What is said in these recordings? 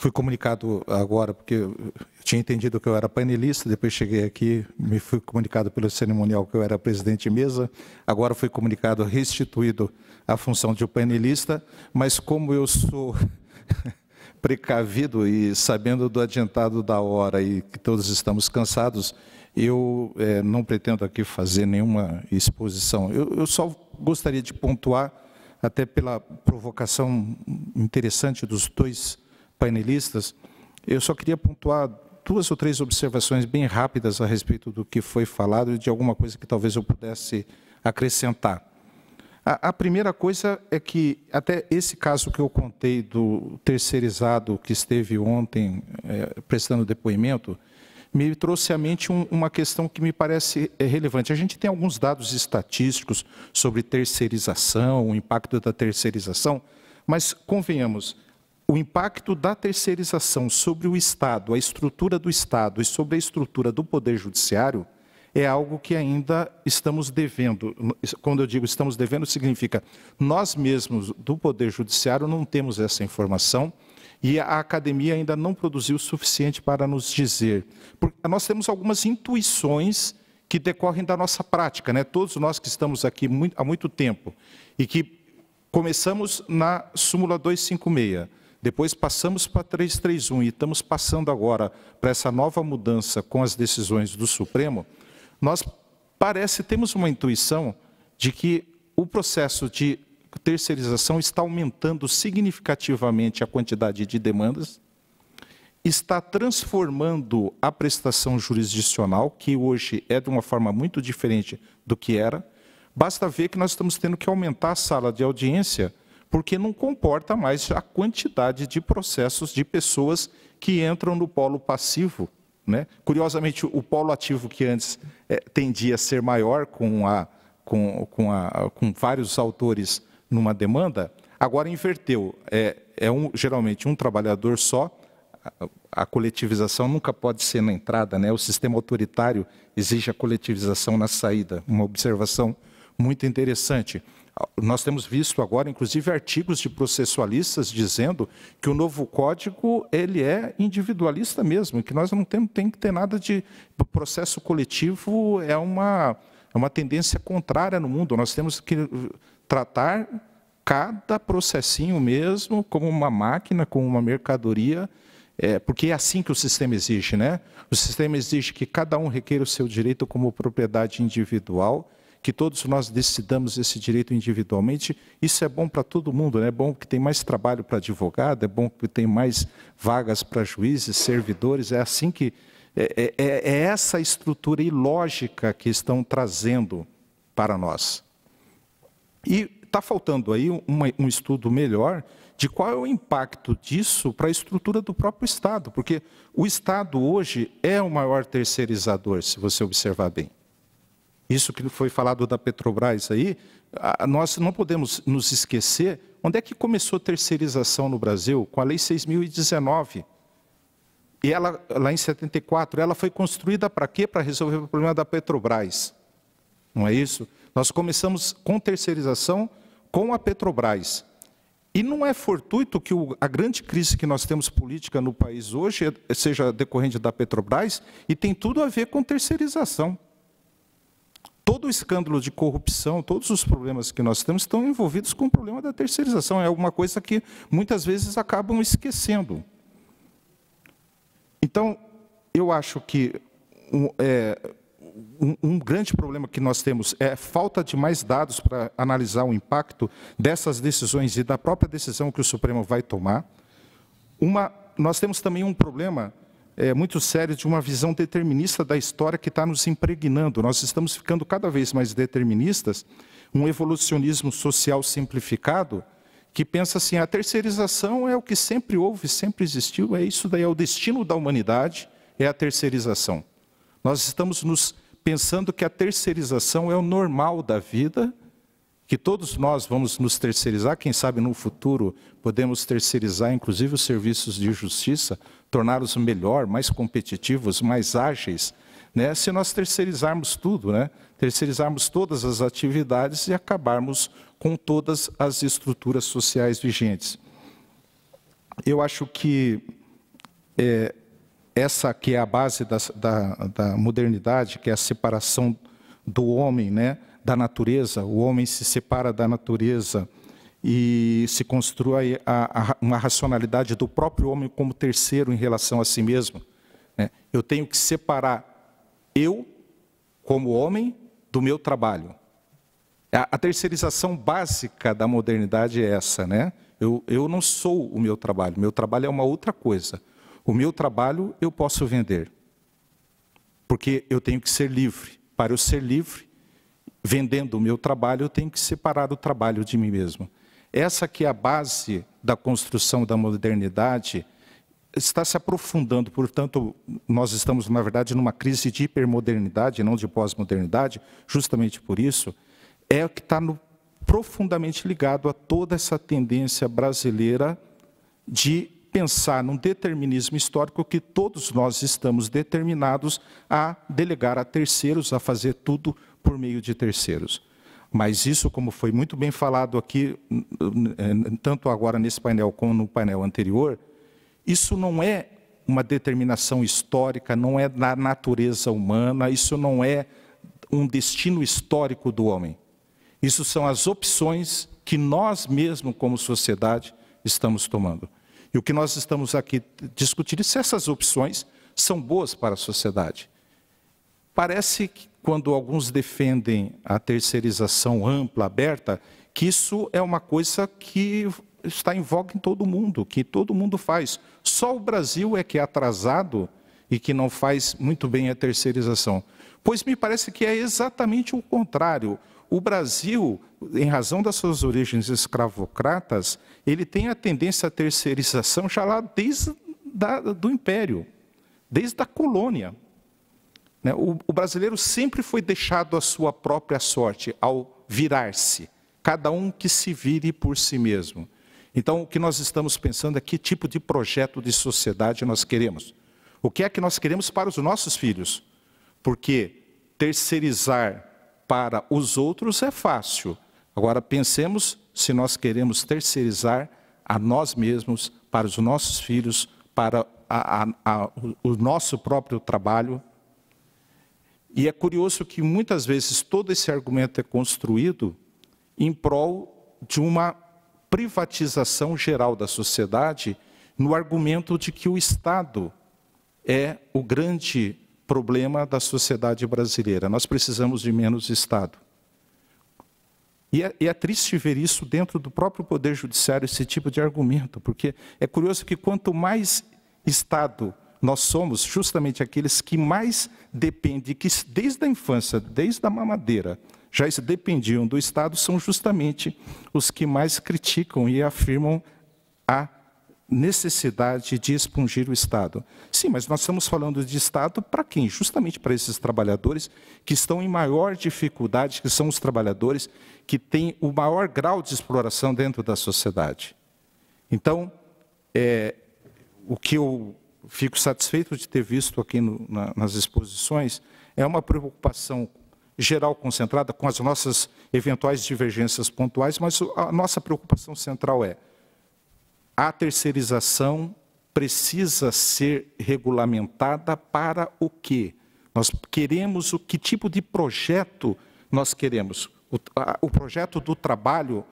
fui comunicado agora, porque eu tinha entendido que eu era painelista, depois cheguei aqui, me fui comunicado pelo cerimonial que eu era presidente de mesa, agora fui comunicado, restituído a função de painelista, mas como eu sou precavido e sabendo do adiantado da hora e que todos estamos cansados, eu não pretendo aqui fazer nenhuma exposição. Eu só gostaria de pontuar, até pela provocação interessante dos dois painelistas, eu só queria pontuar 2 ou 3 observações bem rápidas a respeito do que foi falado e de alguma coisa que talvez eu pudesse acrescentar. A primeira coisa é que, até esse caso que eu contei do terceirizado que esteve ontem prestando depoimento, me trouxe à mente uma questão que me parece relevante. A gente tem alguns dados estatísticos sobre terceirização, o impacto da terceirização, mas, convenhamos, o impacto da terceirização sobre o Estado, a estrutura do Estado e sobre a estrutura do Poder Judiciário é algo que ainda estamos devendo. Quando eu digo estamos devendo, significa nós mesmos do Poder Judiciário não temos essa informação e a academia ainda não produziu o suficiente para nos dizer. Porque nós temos algumas intuições que decorrem da nossa prática, né? Todos nós que estamos aqui há muito tempo e que começamos na súmula 256, depois passamos para 331 e estamos passando agora para essa nova mudança com as decisões do Supremo, nós temos uma intuição de que o processo de terceirização está aumentando significativamente a quantidade de demandas, está transformando a prestação jurisdicional, que hoje é de uma forma muito diferente do que era. Basta ver que nós estamos tendo que aumentar a sala de audiência, porque não comporta mais a quantidade de processos de pessoas que entram no polo passivo, né? Curiosamente, o polo ativo que antes tendia a ser maior com vários autores numa demanda, agora inverteu. Geralmente um trabalhador só. A coletivização nunca pode ser na entrada, né? O sistema autoritário exige a coletivização na saída. Uma observação muito interessante. Nós temos visto agora, inclusive, artigos de processualistas dizendo que o novo código ele é individualista mesmo, que nós não tem que ter nada de processo coletivo, é uma tendência contrária no mundo. Nós temos que tratar cada processinho mesmo como uma máquina, como uma mercadoria, porque é assim que o sistema exige, né? O sistema exige que cada um requeira o seu direito como propriedade individual, que todos nós decidamos esse direito individualmente. Isso é bom para todo mundo, né? É bom que tem mais trabalho para advogado, é bom que tem mais vagas para juízes, servidores. É assim que é essa estrutura ilógica que estão trazendo para nós. E está faltando aí um estudo melhor de qual é o impacto disso para a estrutura do próprio Estado, porque o Estado hoje é o maior terceirizador, se você observar bem. Isso que foi falado da Petrobras aí, nós não podemos nos esquecer onde é que começou a terceirização no Brasil, com a Lei 6.019. E ela, lá em 74, ela foi construída para quê? Para resolver o problema da Petrobras. Não é isso? Nós começamos com terceirização com a Petrobras. E não é fortuito que a grande crise que nós temos política no país hoje seja decorrente da Petrobras e tem tudo a ver com terceirização. Todo o escândalo de corrupção, todos os problemas que nós temos estão envolvidos com o problema da terceirização. É alguma coisa que muitas vezes acabam esquecendo. Então, eu acho que um grande problema que nós temos é a falta de mais dados para analisar o impacto dessas decisões e da própria decisão que o Supremo vai tomar. Nós temos também um problema muito sério de uma visão determinista da história que está nos impregnando. Nós estamos ficando cada vez mais deterministas, um evolucionismo social simplificado, que pensa assim, a terceirização é o que sempre houve, sempre existiu, é isso daí, é o destino da humanidade, é a terceirização. Nós estamos pensando que a terceirização é o normal da vida, que todos nós vamos nos terceirizar, quem sabe no futuro podemos terceirizar inclusive os serviços de justiça, torná-los melhor, mais competitivos, mais ágeis, né? Se nós terceirizarmos tudo, né? Terceirizarmos todas as atividades e acabarmos com todas as estruturas sociais vigentes. Eu acho que essa que é a base da modernidade, que é a separação do homem, né, da natureza. O homem se separa da natureza e se constrói uma racionalidade do próprio homem como terceiro em relação a si mesmo. Né? Eu tenho que separar eu, como homem, do meu trabalho. A terceirização básica da modernidade é essa, né? Eu não sou o meu trabalho é uma outra coisa. O meu trabalho eu posso vender, porque eu tenho que ser livre. Para eu ser livre, vendendo o meu trabalho, eu tenho que separar o trabalho de mim mesmo. Essa que é a base da construção da modernidade, está se aprofundando, portanto, nós estamos, na verdade, numa crise de hipermodernidade, não de pós-modernidade, justamente por isso, é o que está profundamente ligado a toda essa tendência brasileira de pensar num determinismo histórico que todos nós estamos determinados a delegar a terceiros, a fazer tudo por meio de terceiros. Mas isso, como foi muito bem falado aqui, tanto agora nesse painel como no painel anterior, isso não é uma determinação histórica, não é da natureza humana, isso não é um destino histórico do homem. Isso são as opções que nós mesmos, como sociedade, estamos tomando. E o que nós estamos aqui discutindo é se essas opções são boas para a sociedade. Parece que, quando alguns defendem a terceirização ampla, aberta, que isso é uma coisa que está em voga em todo mundo, que todo mundo faz. Só o Brasil é que é atrasado e que não faz muito bem a terceirização. Pois me parece que é exatamente o contrário. O Brasil, em razão das suas origens escravocratas, ele tem a tendência à terceirização já lá desde do Império, desde a colônia. O brasileiro sempre foi deixado à sua própria sorte, ao virar-se. Cada um que se vire por si mesmo. Então, o que nós estamos pensando é que tipo de projeto de sociedade nós queremos. O que é que nós queremos para os nossos filhos? Porque terceirizar para os outros é fácil. Agora, pensemos se nós queremos terceirizar a nós mesmos, para os nossos filhos, para o nosso próprio trabalho. E é curioso que muitas vezes todo esse argumento é construído em prol de uma privatização geral da sociedade, no argumento de que o Estado é o grande problema da sociedade brasileira. Nós precisamos de menos Estado. E é triste ver isso dentro do próprio Poder Judiciário, esse tipo de argumento, porque é curioso que quanto mais Estado nós somos, justamente aqueles que mais dependem, que desde a infância, desde a mamadeira, já dependiam do Estado, são justamente os que mais criticam e afirmam a necessidade de expungir o Estado. Sim, mas nós estamos falando de Estado para quem? Justamente para esses trabalhadores que estão em maior dificuldade, que são os trabalhadores que têm o maior grau de exploração dentro da sociedade. Então, o que eu fico satisfeito de ter visto aqui nas exposições é uma preocupação geral concentrada com as nossas eventuais divergências pontuais, mas a nossa preocupação central é: a terceirização precisa ser regulamentada para o quê? Nós queremos que tipo de projeto nós queremos? O projeto do trabalho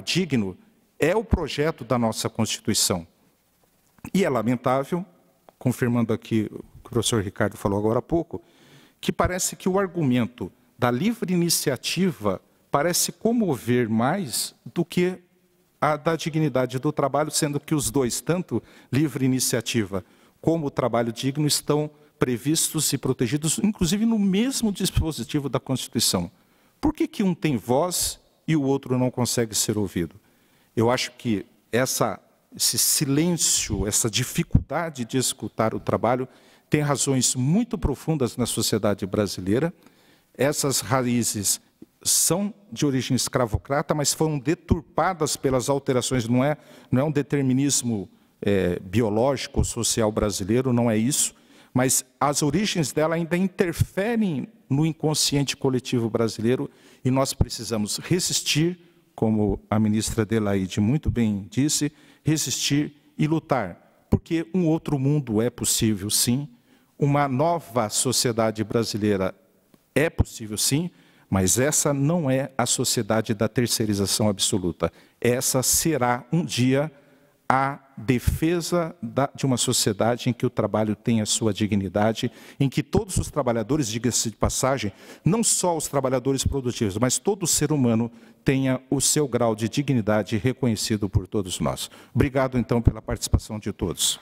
digno, é o projeto da nossa Constituição. E é lamentável, confirmando aqui o que o professor Ricardo falou agora há pouco, que parece que o argumento da livre iniciativa parece comover mais do que a da dignidade do trabalho, sendo que os dois, tanto livre iniciativa como o trabalho digno, estão previstos e protegidos, inclusive no mesmo dispositivo da Constituição. Por que um tem voz e o outro não consegue ser ouvido? Eu acho que esse silêncio, essa dificuldade de escutar o trabalho, tem razões muito profundas na sociedade brasileira. Essas raízes são de origem escravocrata, mas foram deturpadas pelas alterações. Não é um determinismo biológico ou social brasileiro, não é isso, mas as origens dela ainda interferem no inconsciente coletivo brasileiro e nós precisamos resistir, como a ministra Adelaide muito bem disse, resistir e lutar porque um outro mundo é possível, sim, uma nova sociedade brasileira é possível, sim, mas essa não é a sociedade da terceirização absoluta. Essa será, um dia, a defesa de uma sociedade em que o trabalho tenha sua dignidade, em que todos os trabalhadores, diga-se de passagem, não só os trabalhadores produtivos, mas todo ser humano tenha o seu grau de dignidade reconhecido por todos nós. Obrigado, então, pela participação de todos.